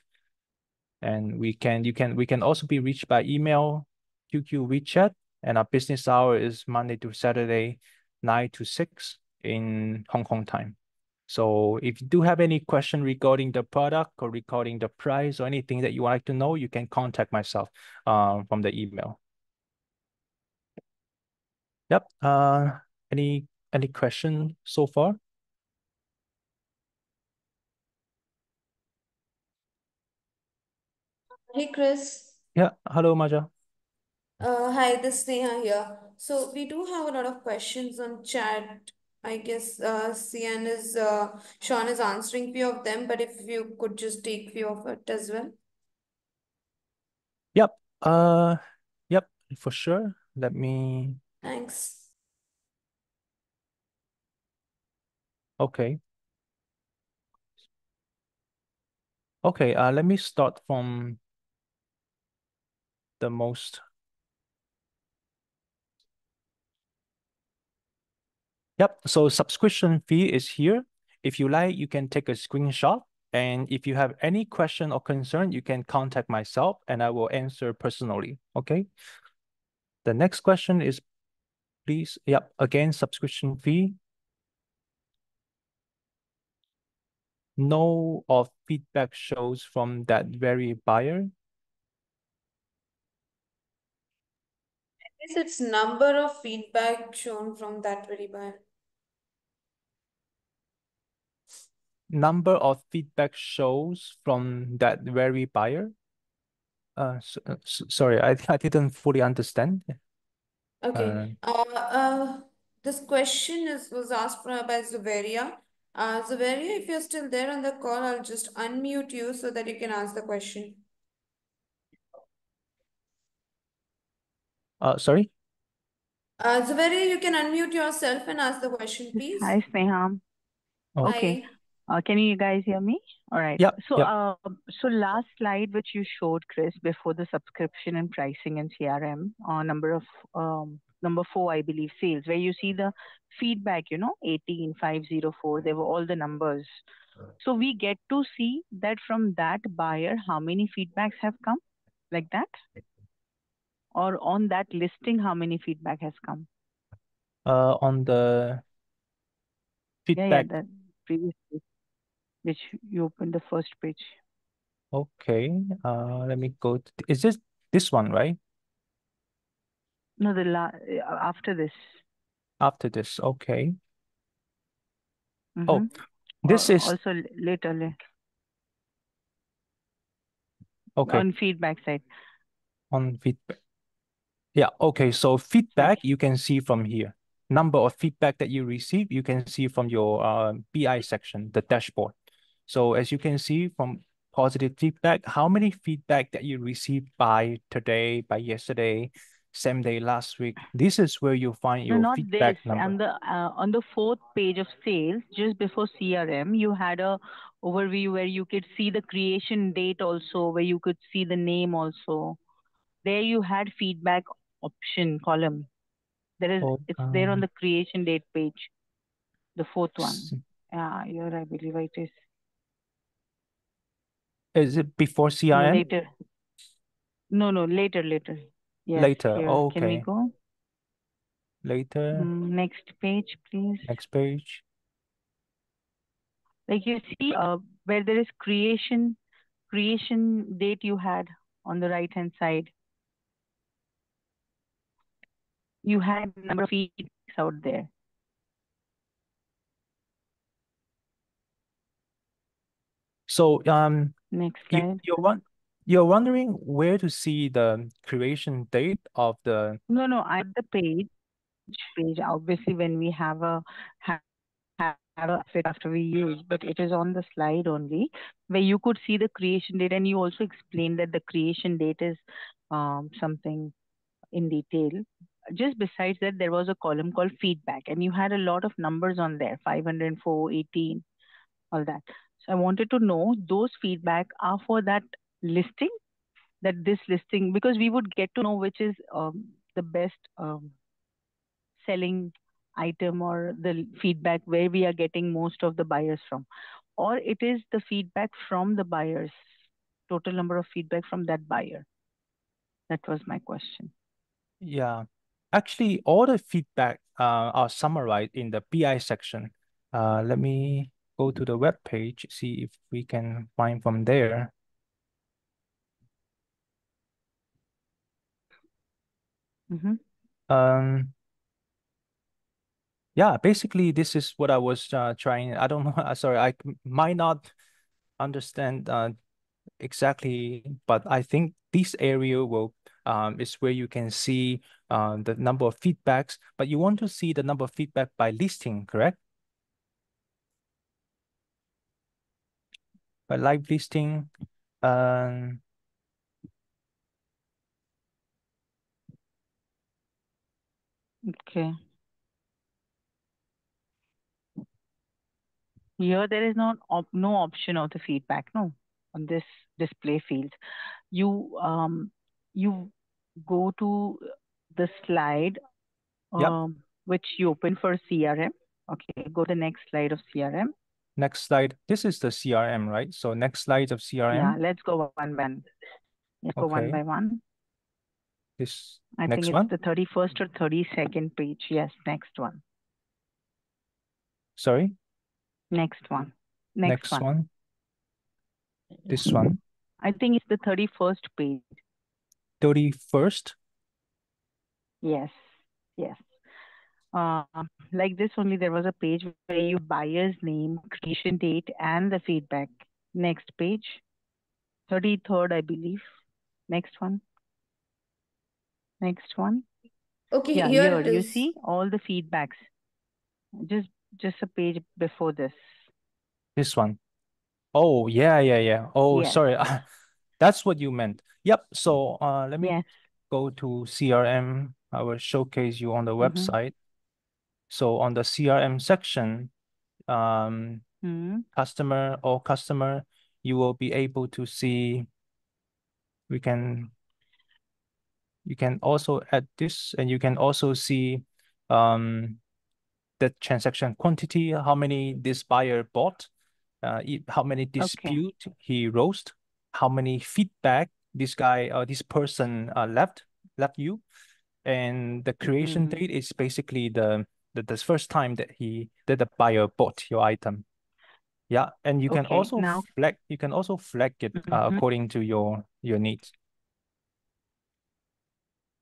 And we can also be reached by email, QQ, WeChat, and our business hour is Monday to Saturday, 9 to 6 in Hong Kong time. So if you do have any question regarding the product or regarding the price or anything that you would like to know, you can contact myself from the email. Yep. Any question so far? Hey, Chris. Yeah. Hello, Maja. Hi, this is Neha here. So we do have a lot of questions on chat. I guess Sean is answering few of them, but if you could just take few of it as well. Yep. Yep, for sure. Let me. Thanks. Okay. Okay. Let me start from the most. Yep. So subscription fee is here. If you like, you can take a screenshot. And if you have any question or concern, you can contact myself and I will answer personally. Okay. The next question is, please. Yep. Again, subscription fee. No of feedback shows from that very buyer. I guess it's number of feedback shown from that very buyer. Number of feedback shows from that very buyer. Sorry, I didn't fully understand. Okay. This question was asked by Zuveria. Zuveria, if you're still there on the call, I'll just unmute you so that you can ask the question. Sorry. Zuveria, you can unmute yourself and ask the question, please. Hi, Sneha. Oh. Okay. Hi. Can you guys hear me? All right. Yep. So, Yep. so last slide which you showed, Chris, before the subscription and pricing and CRM, number 4, I believe, sales, where you see the feedback, 18504, there were all the numbers. So we get to see that from that buyer, how many feedbacks have come, like that? Or on that listing, how many feedback has come? On the feedback. Yeah, that previous page, which you opened the first page. Okay. Let me go. Is this one, right? No, after this. After this. Okay. Mm-hmm. Oh, this is also later. okay. On feedback side. On feedback. Yeah. Okay. So feedback you can see from here. Number of feedback that you receive, you can see from your BI section, the dashboard. So as you can see from positive feedback, how many feedback that you received by today, by yesterday, same day last week. This is where you find No, your not this. feedback number. On the 4th page of sales, just before CRM, you had a overview where you could see the creation date also, where you could see the name also. There you had feedback option column. It's there on the creation date page, the 4th one. Yeah, I believe it is. Is it before CRM? Later. No, later. Yes, Later. here. Oh, okay. Can we go? later. Next page, please. Next page. Like you see, where there is creation date you had on the right hand side. You had number of feedbacks out there. So Next slide. you're wondering where to see the creation date of the No, at the page. Obviously, when we have a fit after we use, but it is on the slide only where you could see the creation date, and you also explained that the creation date is something in detail. Just besides that, there was a column called feedback, and you had a lot of numbers on there, 504, 18, all that. So I wanted to know those feedback are for that listing, this listing, because we would get to know which is the best selling item or the feedback where we are getting most of the buyers from, or it is the feedback from the buyers, total number of feedback from that buyer. That was my question. Yeah, actually, all the feedback are summarized in the BI section. Let me go to the web page, see if we can find from there. Yeah, basically, this is what I was trying. I don't know. Sorry, I might not understand exactly, but I think this area will is where you can see the number of feedbacks, but you want to see the number of feedback by listing, correct? By live listing. Okay. Here there is no option of the feedback, no, on this display field. You go to the slide which you open for CRM. Okay, go to the next slide of CRM. Next slide. This is the CRM, right? So next slide of CRM. Yeah, let's go one by one. Let's go one by one. This I next think one. it's the 31st or 32nd page. Yes, next one. Sorry? Next one. Next one. This one. I think it's the 31st page. 31st? Yes. Like this only, there was a page where you buyer's name, creation date, and the feedback. Next page. 33rd, I believe. Next one. Next one. Okay, Yeah, here here it you is. see all the feedbacks. Just a page before this. This one. Oh, yeah. Oh, Yes. sorry. That's what you meant. Yep. So let me go to CRM. I will showcase you on the website. So on the CRM section, customer, you will be able to see, you can also add this, and you can also see the transaction quantity, how many this buyer bought, how many dispute he raised, how many feedback this guy or this person left you, and the creation date is basically the first time that the buyer bought your item. Yeah, and you can also flag it according to your needs.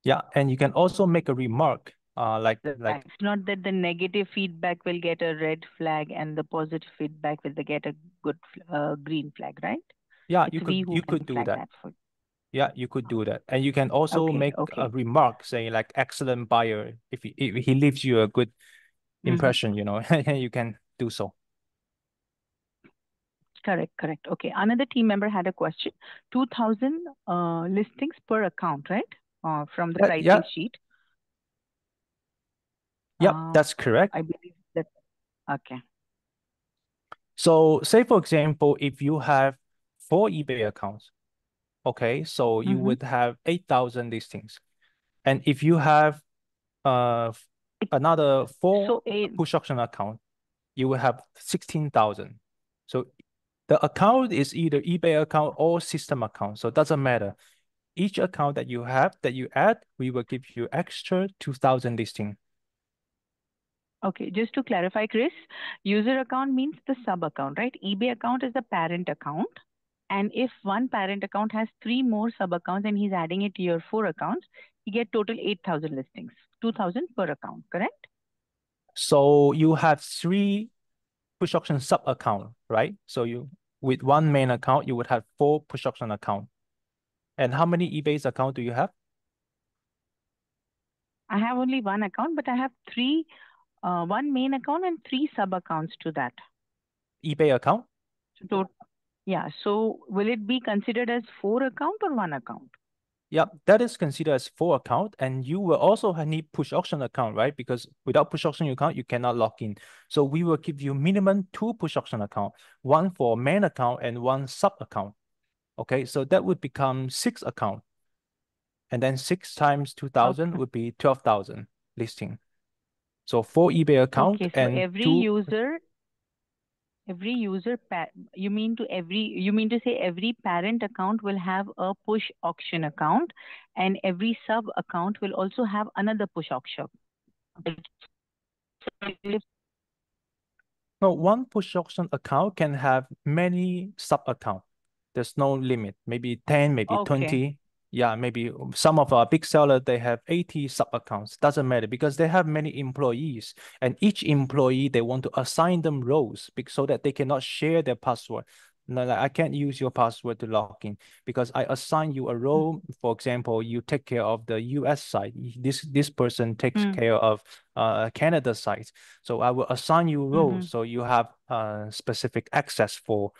Yeah, and you can also make a remark like it's not that the negative feedback will get a red flag and the positive feedback will get a good green flag, right? Yeah, you could do that. Yeah, you could do that, and you can also make a remark saying like excellent buyer if he leaves you a good impression, you know, you can do so. Correct. Okay. Another team member had a question. 2,000 listings per account, right? From the pricing sheet. Yep, that's correct. I believe that. Okay. So say, for example, if you have 4 eBay accounts, okay, so you would have 8,000 listings. And if you have another 4 push auction account, you will have 16,000. So the account is either eBay account or system account, so it doesn't matter. Each account that you have that you add, we will give you extra 2,000 listing. Okay, just to clarify, Chris, user account means the sub account, right? eBay account is the parent account. And if one parent account has 3 more sub accounts and he's adding it to your 4 accounts, you get total 8,000 listings, 2,000 per account, correct? So you have 3 push auction sub account, right? So you with one main account, you would have 4 push auction account. And how many eBay's account do you have? I have only one account, but I have 3, one main account and 3 sub accounts to that. eBay account? So, yeah. So will it be considered as 4 account or 1 account? Yeah, that is considered as 4 account, and you will also need push auction account, right? Because without push auction account, you cannot log in. So we will give you minimum 2 push auction account, one for main account and one sub account. Okay, so that would become 6 account. And then 6 times 2,000 Okay. would be 12,000 listing. So 4 eBay account Okay, so and every 2. user, you mean to say every parent account will have a push auction account, and every sub account will also have another push auction. No, one push auction account can have many sub account. There's no limit. Maybe 10, maybe Okay. 20. Yeah, maybe some of our big sellers, they have 80 sub accounts. Doesn't matter because they have many employees, and each employee, they want to assign them roles so that they cannot share their password. No, like, I can't use your password to log in because I assign you a role. For example, you take care of the US side. This person takes care of Canada side. So I will assign you roles so you have specific access for.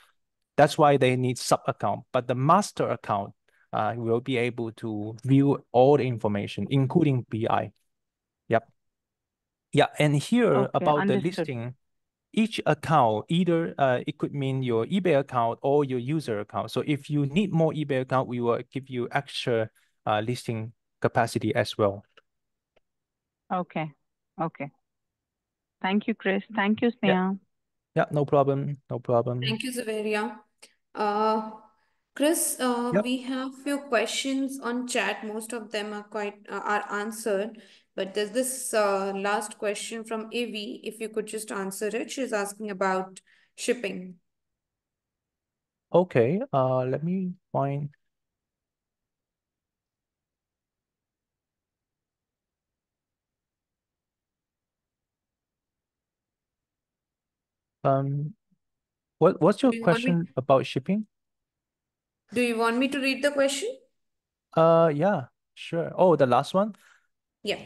That's why they need sub account. But the master account will be able to view all the information, including BI. Yep. Yeah, and here Okay, about the understood. listing, each account, either it could mean your eBay account or your user account. So if you need more eBay account, we will give you extra listing capacity as well. Okay. Okay. Thank you, Chris. Thank you, Yeah. Sneha. Yeah, no problem. No problem. Thank you, Zaveria. Uh, Chris, Yep. we have few questions on chat. Most of them are quite are answered, but there's this last question from Avi. If you could just answer it, she's asking about shipping. Okay. Let me find. What's your Do you want me? question about shipping? Do you want me to read the question? Yeah, sure. Oh, the last one. Yeah.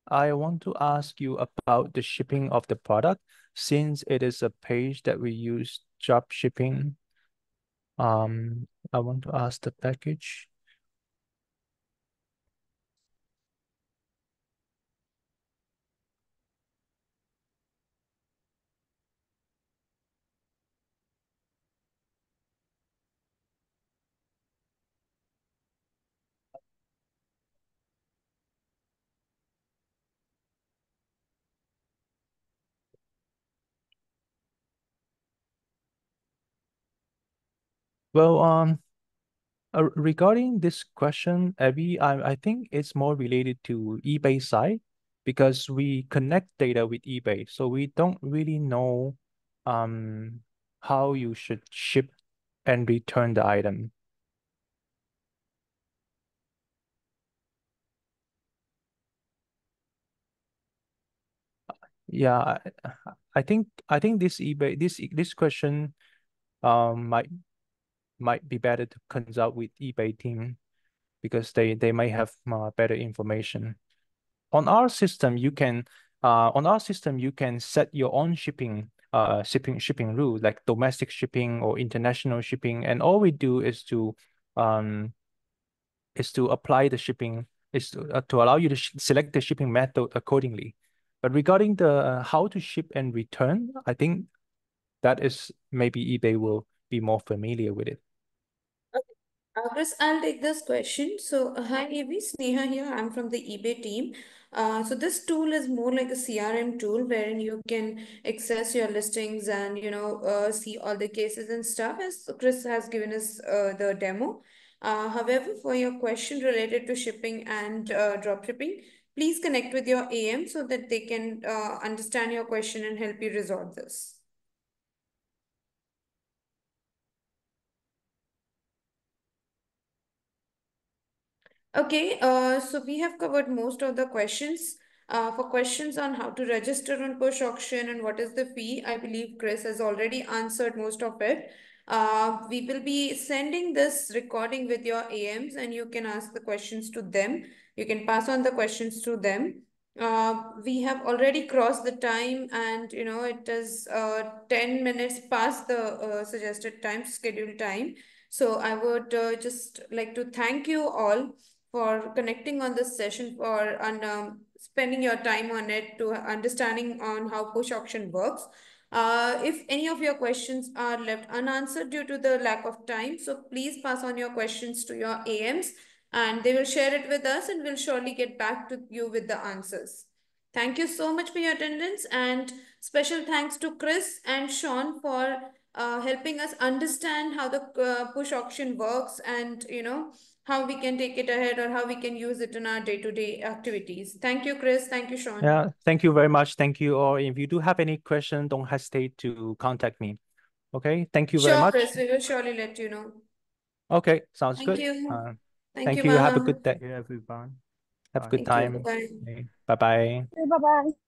I want to ask you about the shipping of the product since it is a page that we use drop shipping. I want to ask the package. Well, regarding this question, Abby, I think it's more related to eBay side because we connect data with eBay, so we don't really know how you should ship and return the item. Yeah, I think this eBay this question might be better to consult with eBay team because they might have better information. On our system, you can set your own shipping rule like domestic shipping or international shipping, and all we do um is to apply the shipping to allow you to select the shipping method accordingly. But regarding the how to ship and return, I think that is maybe eBay will be more familiar with it. Chris, I'll take this question. So, hi, Avi, Sneha here. I'm from the eBay team. So this tool is more like a CRM tool wherein you can access your listings and see all the cases and stuff. As Chris has given us the demo. However, for your question related to shipping and drop shipping, please connect with your AM so that they can understand your question and help you resolve this. Okay, so we have covered most of the questions. For questions on how to register on Push Auction and what is the fee, I believe Chris has already answered most of it. We will be sending this recording with your AMs and you can ask the questions to them. You can pass on the questions to them. We have already crossed the time and it is 10 minutes past the suggested time, scheduled time. So I would just like to thank you all for connecting on this session and spending your time on it to understanding on how push auction works. If any of your questions are left unanswered due to the lack of time, so please pass on your questions to your AMs and they will share it with us and we'll surely get back to you with the answers. Thank you so much for your attendance and special thanks to Chris and Sean for helping us understand how the push auction works and how we can take it ahead or how we can use it in our day-to-day activities. Thank you, Chris. Thank you, Sean. Yeah, thank you very much. Thank you all. If you do have any question, don't hesitate to contact me. Okay, thank you very Sure, much. Chris, we will surely let you know. Okay, sounds Thank good. you. Thank you. Have a Bala. good day. Yeah, everyone. Have a good Thank you. time. Bye-bye. Bye-bye. Bye-bye.